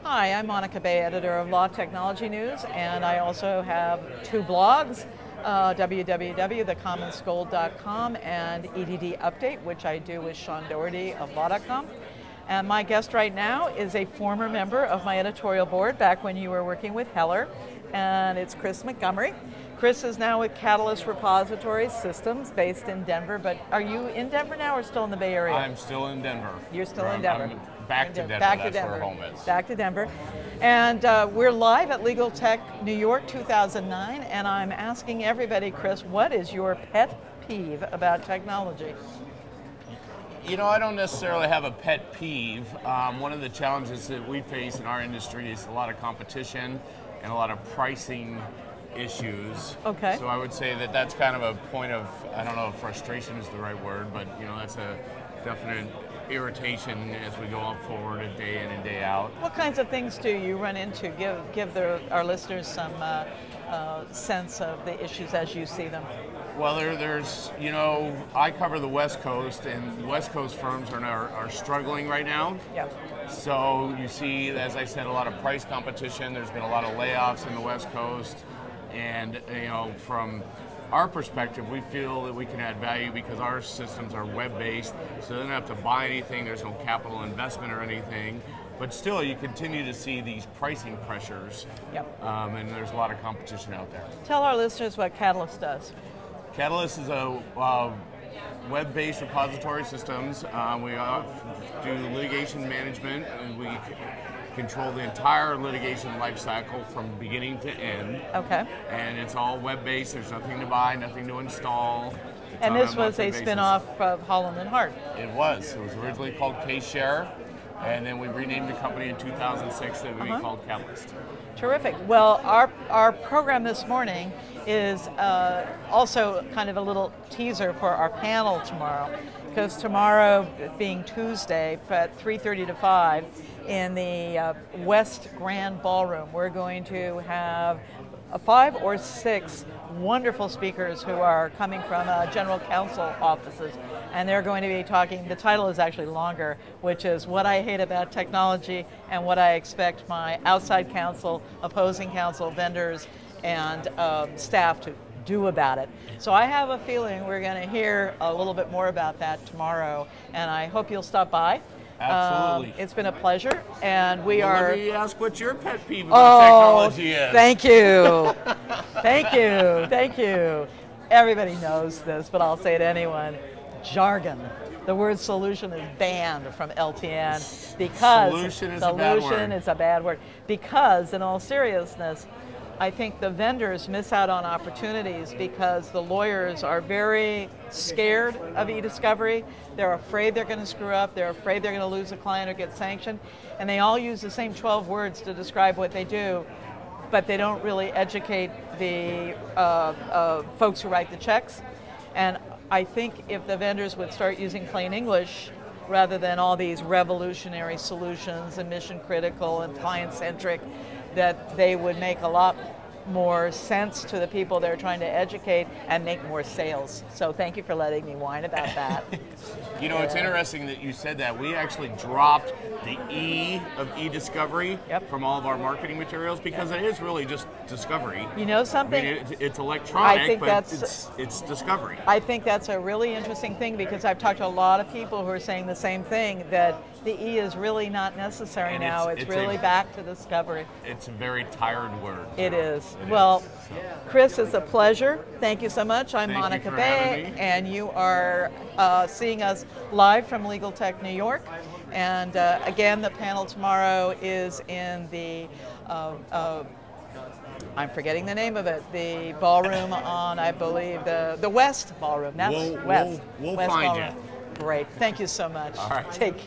Hi, I'm Monica Bay, editor of Law Technology News, and I also have two blogs, www.thecommonscold.com and EDD Update, which I do with Sean Doherty of Law.com. And my guest right now is a former member of my editorial board back when you were working with Heller, and it's Chris Montgomery. Chris is now with Catalyst Repository Systems based in Denver, but are you in Denver now or still in the Bay Area? I'm still in Denver. You're still in Denver. I'm back to Denver, back to that's Denver. where home is. Back to Denver. And we're live at LegalTech New York 2009, and I'm asking everybody, Chris, what is your pet peeve about technology? You know, I don't necessarily have a pet peeve. One of the challenges that we face in our industry is a lot of competition and a lot of pricing issues. Okay. So I would say that that's kind of a point of, I don't know if frustration is the right word, but you know, that's a definite irritation as we go forward a day in and day out. What kinds of things do you run into? Give our listeners some sense of the issues as you see them. Well, there's, you know, I cover the West Coast, and West Coast firms are struggling right now. Yeah. So you see, as I said, a lot of price competition. There's been a lot of layoffs in the West Coast, and you know, from our perspective, we feel that we can add value because our systems are web-based, so they don't have to buy anything. There's no capital investment or anything. But still, you continue to see these pricing pressures, Yep. And there's a lot of competition out there. Tell our listeners what Catalyst does. Catalyst is a web-based repository systems. We do litigation management, and we control the entire litigation lifecycle from beginning to end. Okay. And it's all web-based. There's nothing to buy, nothing to install. And this was a spin-off of Holland & Hart. It was. It was originally called Case-Share, and then we renamed the company in 2006 that we called Catalyst. Terrific. Well, our program this morning is also kind of a little teaser for our panel tomorrow, because tomorrow, being Tuesday, at 3:30 to 5, in the West Grand Ballroom, we're going to have 5 or 6 wonderful speakers who are coming from general counsel offices, and they're going to be talking, the title is actually longer, which is What I Hate About Technology and What I Expect My Outside Counsel, Opposing Counsel, Vendors, and staff to do about it. So I have a feeling we're going to hear a little bit more about that tomorrow, and I hope you'll stop by. Absolutely. It's been a pleasure, and we well, are... Let me ask what your pet peeve about technology is. Thank you. Thank you. Thank you. Everybody knows this, but I'll say it anyone. Jargon. The word solution is banned from LTN because solution is a bad word. Because, in all seriousness, I think the vendors miss out on opportunities because the lawyers are very scared of e-discovery. They're afraid they're going to screw up. They're afraid they're going to lose a client or get sanctioned. And they all use the same 12 words to describe what they do, but they don't really educate the folks who write the checks. And I think if the vendors would start using plain English rather than all these revolutionary solutions and mission critical and client-centric, that they would make a lot more sense to the people they're trying to educate and make more sales. So thank you for letting me whine about that. You know, it's interesting that you said that. We actually dropped the E of e-discovery from all of our marketing materials because it is really just discovery. You know something? I mean, it's electronic, but it's discovery. I think that's a really interesting thing because I've talked to a lot of people who are saying the same thing, that the E is really not necessary and now. It's really back to discovery. It's a very tired word. It is. Well, Chris, it's a pleasure. Thank you so much. I'm Monica Bay, and you are seeing us live from LegalTech New York. And again, the panel tomorrow is in the, I'm forgetting the name of it, the ballroom on, I believe, the West Ballroom. That's West. We'll West find Ballroom. you. Great. Thank you so much. All right. Take care.